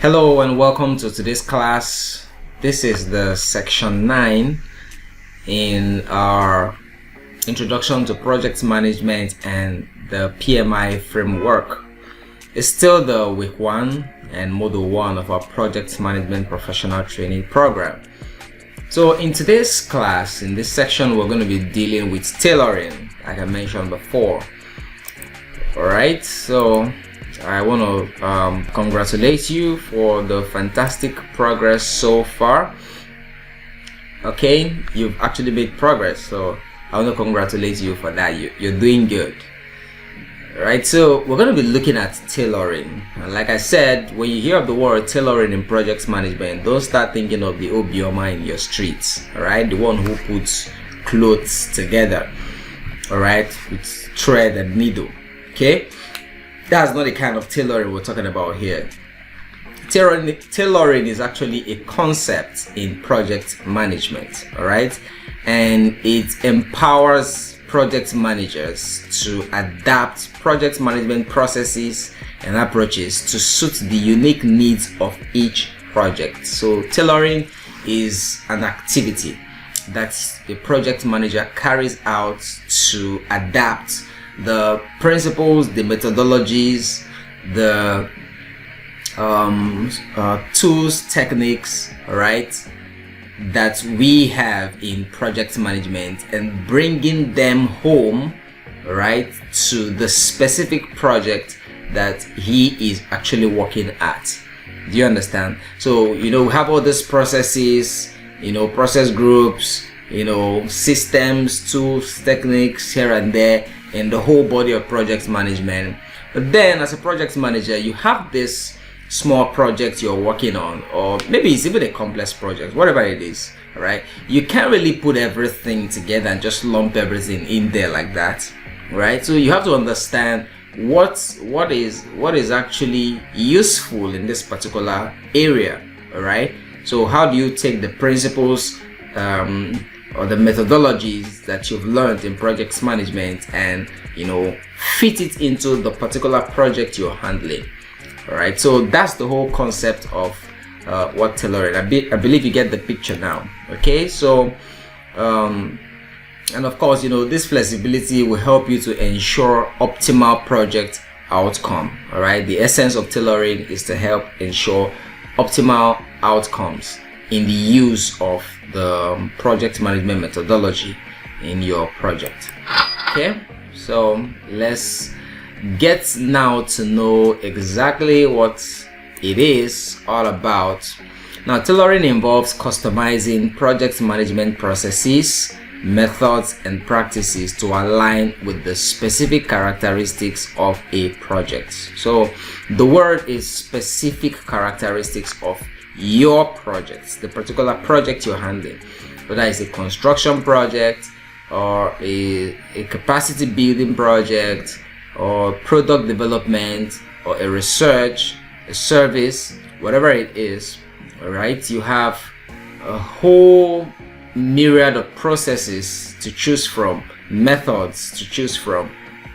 Hello and welcome to today's class. This is the section 9 in our introduction to project management and the PMI framework. It's still the week 1 and module 1 of our project management professional training program. So in today's class, in this section, we're going to be dealing with tailoring, like I mentioned before. Alright, so I want to congratulate you for the fantastic progress so far. Okay, you've actually made progress, so I want to congratulate you for that. You're doing good. Alright, so we're going to be looking at tailoring. And like I said, when you hear of the word tailoring in project management, don't start thinking of the Obioma in your streets. Alright, the one who puts clothes together, alright, with thread and needle. Okay, that's not the kind of tailoring we're talking about here. Tailoring is actually a concept in project management, all right, and it empowers project managers to adapt project management processes and approaches to suit the unique needs of each project. So tailoring is an activity that the project manager carries out to adapt the principles, the methodologies, the tools, techniques, right, that we have in project management and bringing them home, right, to the specific project that he is actually working at. Do you understand? So, we have all these processes, process groups, systems, tools, techniques here and there in the whole body of project management. But then as a project manager, you have this small project you're working on, or maybe it's even a complex project, whatever it is, right? You can't really put everything together and just lump everything in there like that, right? So you have to understand what is actually useful in this particular area, all right? So how do you take the principles or the methodologies that you've learned in project management and fit it into the particular project you're handling? All right, so that's the whole concept of what tailoring. I believe you get the picture now. Okay, so and of course, this flexibility will help you to ensure optimal project outcome. All right, the essence of tailoring is to help ensure optimal outcomes in the use of the project management methodology in your project. Okay, so let's get now to know exactly what it is all about. Now, tailoring involves customizing project management processes, methods, and practices to align with the specific characteristics of a project. So the word is specific characteristics of your project, the particular project you're handling, whether it's a construction project or a capacity building project or product development or a research, a service, whatever it is. All right, you have a whole myriad of processes to choose from, methods to choose from,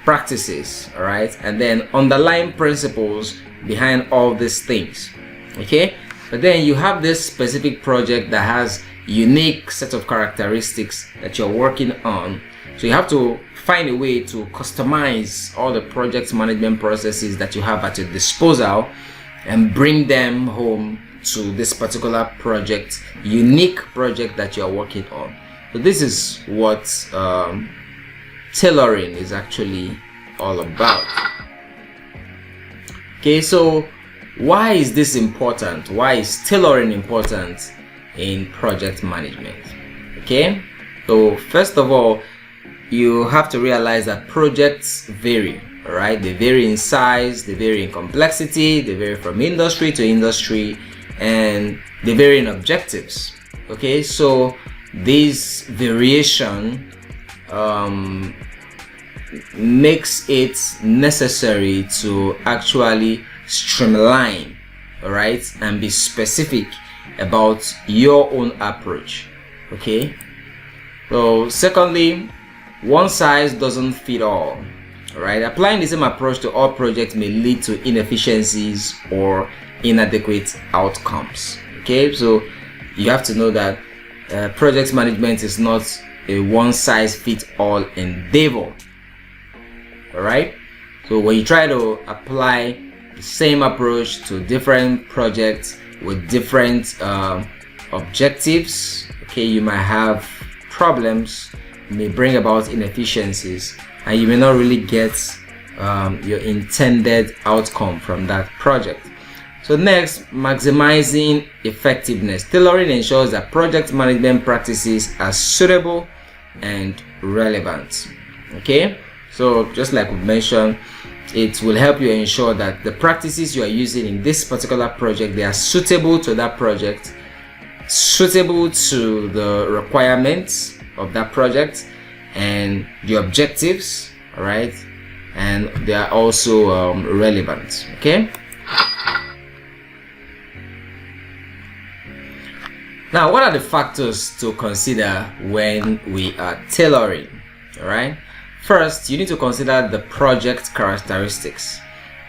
practices, all right, and then underlying principles behind all these things. Okay, but then you have this specific project that has unique set of characteristics that you're working on. So you have to find a way to customize all the project management processes that you have at your disposal and bring them home to this particular project, unique project that you're working on. So this is what tailoring is actually all about. Okay, so why is this important? Why is tailoring important in project management? Okay, so first of all, you have to realize that projects vary, all right? They vary in size, they vary in complexity, they vary from industry to industry, and they vary in objectives. Okay, so this variation makes it necessary to actually streamline, all right, and be specific about your own approach. Okay, so secondly, one size doesn't fit all. Right? Applying the same approach to all projects may lead to inefficiencies or inadequate outcomes. Okay, so you have to know that project management is not a one-size-fits-all endeavor. All right, so when you try to apply the same approach to different projects with different objectives, okay, you might have problems, may bring about inefficiencies, and you may not really get your intended outcome from that project. So next, maximizing effectiveness. Tailoring ensures that project management practices are suitable and relevant. Okay, so just like we mentioned, it will help you ensure that the practices you are using in this particular project, they are suitable to that project, suitable to the requirements of that project and the objectives, all right, and they are also relevant. Okay, now what are the factors to consider when we are tailoring? All right, first you need to consider the project characteristics.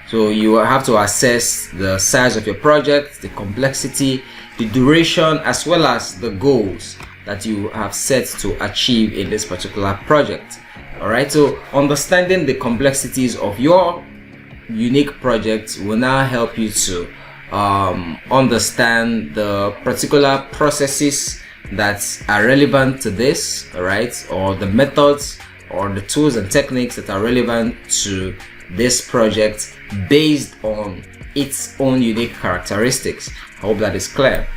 So you have to assess the size of your project, the complexity, the duration, as well as the goals that you have set to achieve in this particular project. All right, so understanding the complexities of your unique project will now help you to understand the particular processes that are relevant to this, all right, or the methods or the tools and techniques that are relevant to this project based on its own unique characteristics. I hope that is clear.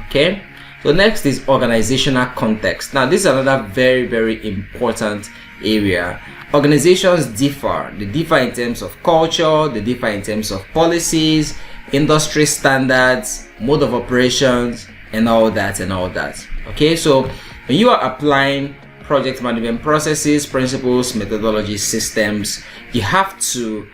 Okay, so next is organizational context. Now this is another very important area. Organizations differ. They differ in terms of culture, they differ in terms of policies, industry standards, mode of operations, and all that. Okay, so when you are applying project management processes, principles, methodologies, systems, you have to,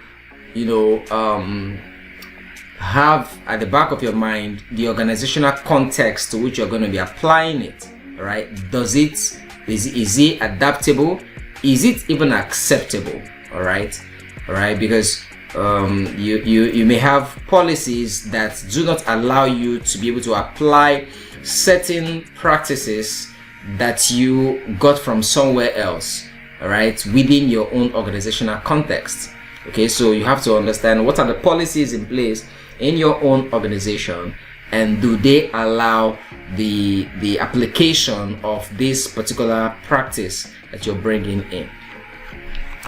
have at the back of your mind the organizational context to which you're going to be applying it. All right, is it adaptable? Is it even acceptable? All right, because you may have policies that do not allow you to be able to apply certain practices that you got from somewhere else, all right, within your own organizational context. Okay, so you have to understand what are the policies in place in your own organization, and do they allow the application of this particular practice that you're bringing in.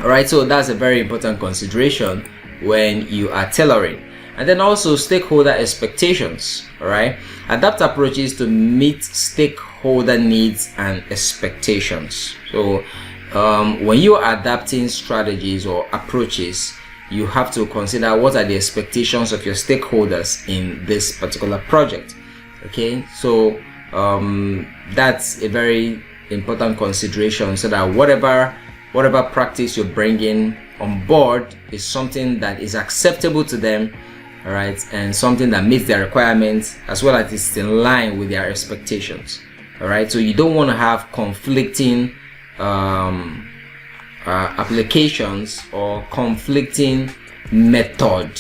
All right, so that's a very important consideration when you are tailoring. And then also stakeholder expectations. All right, adapt approaches to meet stakeholder needs and expectations. So when you are adapting strategies or approaches, you have to consider what are the expectations of your stakeholders in this particular project. Okay, so that's a very important consideration, so that whatever practice you're bringing on board is something that is acceptable to them, all right, and something that meets their requirements as well as is in line with their expectations. All right, so you don't want to have conflicting applications or conflicting method,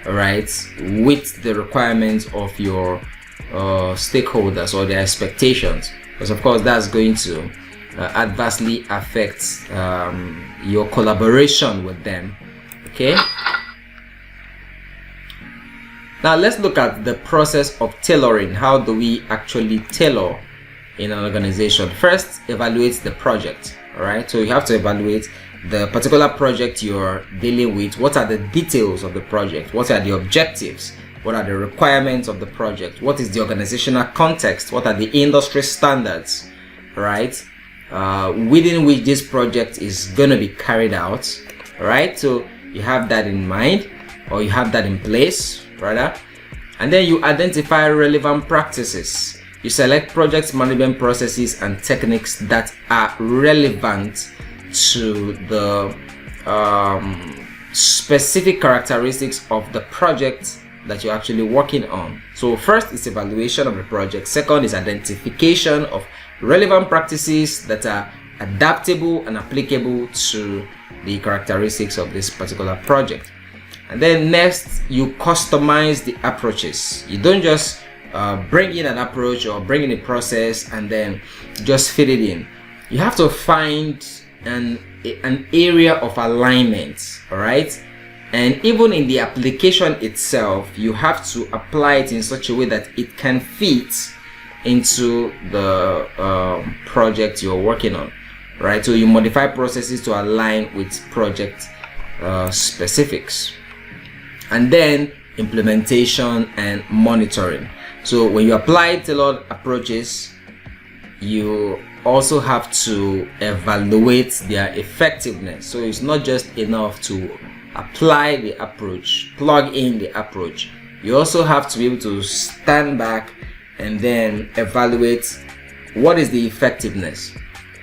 all right, with the requirements of your stakeholders or their expectations, because of course that's going to adversely affect your collaboration with them. Okay, now let's look at the process of tailoring. How do we actually tailor in an organization? First, evaluate the project. All right, so you have to evaluate the particular project you're dealing with. What are the details of the project? What are the objectives? What are the requirements of the project? What is the organizational context? What are the industry standards, right, within which this project is going to be carried out? All right, so you have that in mind, or you have that in place, rather. And then you identify relevant practices. You select project management processes and techniques that are relevant to the specific characteristics of the project that you're actually working on. So first is evaluation of the project. Second is identification of relevant practices that are adaptable and applicable to the characteristics of this particular project. And then next, you customize the approaches. You don't just bring in an approach or bring in a process and then just fit it in. You have to find an area of alignment, all right? And even in the application itself, you have to apply it in such a way that it can fit into the project you're working on, right? So you modify processes to align with project specifics. And then implementation and monitoring. So when you apply tailored approaches, you also have to evaluate their effectiveness. So it's not just enough to apply the approach, plug in the approach. You also have to be able to stand back and then evaluate what is the effectiveness.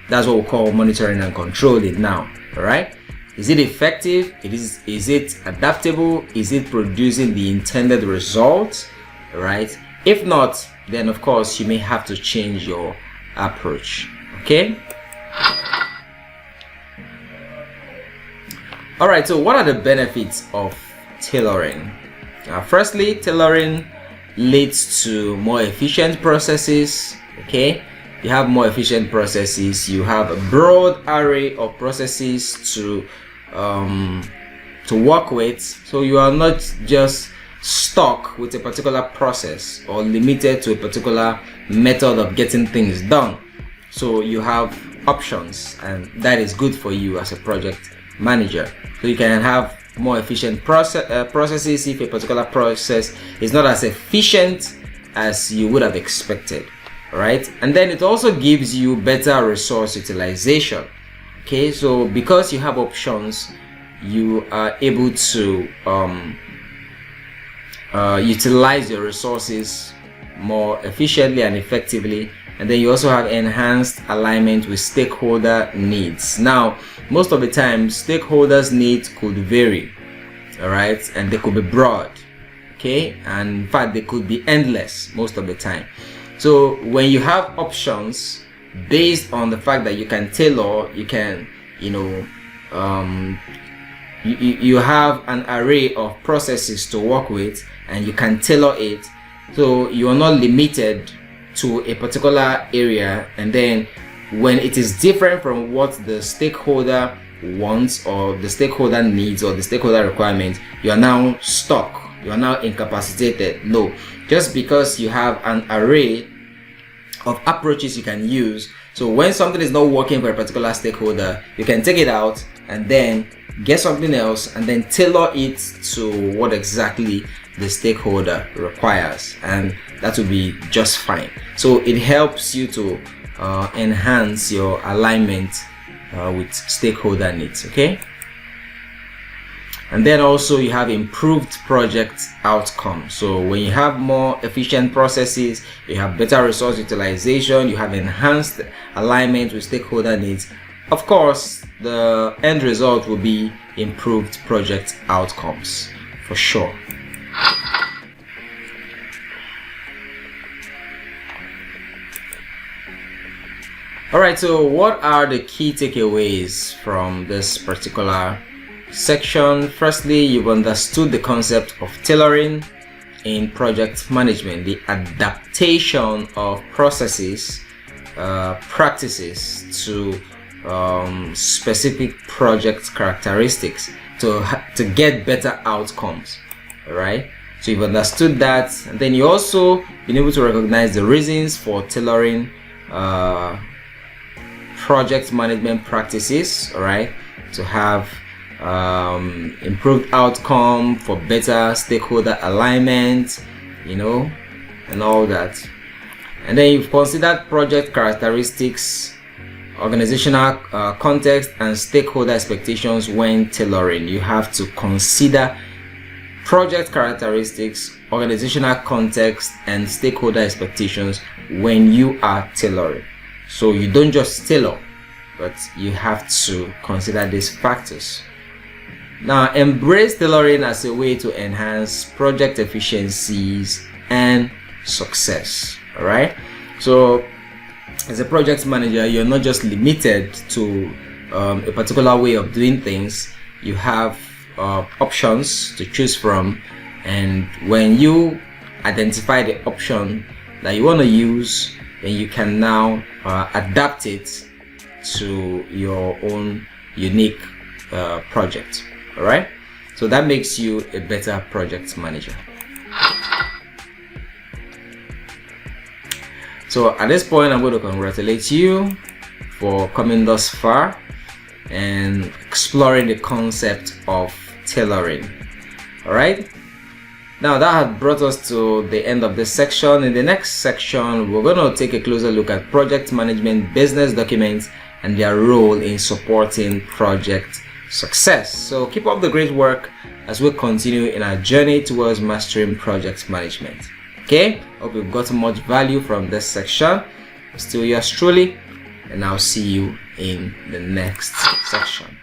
That's what we call monitoring and controlling now. All right, is it effective? Is it adaptable? Is it producing the intended result? All right, if not, then of course you may have to change your approach. Okay. All right, so what are the benefits of tailoring? Firstly, tailoring leads to more efficient processes. Okay, you have more efficient processes. You have a broad array of processes to work with, so you are not just stuck with a particular process or limited to a particular method of getting things done. So you have options, and that is good for you as a project manager. So you can have more efficient processes if a particular process is not as efficient as you would have expected. All right, and then it also gives you better resource utilization. Okay, so because you have options, you are able to utilize your resources more efficiently and effectively. And then you also have enhanced alignment with stakeholder needs. Now, most of the time, stakeholders' needs could vary, all right, and they could be broad, okay, and in fact, they could be endless most of the time. So when you have options based on the fact that you can tailor, you can, you have an array of processes to work with, and you can tailor it, so you are not limited to a particular area. And then when it is different from what the stakeholder wants or the stakeholder needs or the stakeholder requirements, you are now stuck, you are now incapacitated. No, just because you have an array of approaches you can use, so when something is not working for a particular stakeholder, you can take it out and then get something else and then tailor it to what exactly the stakeholder requires, and that will be just fine. So it helps you to enhance your alignment with stakeholder needs. Okay, and then also you have improved project outcomes. So when you have more efficient processes, you have better resource utilization, you have enhanced alignment with stakeholder needs, of course the end result will be improved project outcomes for sure. All right, so what are the key takeaways from this particular section? Firstly, you've understood the concept of tailoring in project management, the adaptation of processes, practices to specific project characteristics to get better outcomes. All right, so you've understood that, and then you also been able to recognize the reasons for tailoring project management practices, all right, to have improved outcome, for better stakeholder alignment, and all that. And then you've considered project characteristics, organizational context, and stakeholder expectations when tailoring. You have to consider project characteristics, organizational context, and stakeholder expectations when you are tailoring. So you don't just tailor, but you have to consider these factors. Now, embrace tailoring as a way to enhance project efficiencies and success. All right, so as a project manager, you're not just limited to a particular way of doing things. You have options to choose from, and when you identify the option that you want to use, then you can now adapt it to your own unique project. All right, so that makes you a better project manager. So at this point, I'm going to congratulate you for coming thus far and exploring the concept of tailoring. All right, now that has brought us to the end of this section. In the next section, we're going to take a closer look at project management business documents and their role in supporting project success. So keep up the great work as we continue in our journey towards mastering project management. Okay, hope you've gotten much value from this section. Still yours truly, and I'll see you in the next section.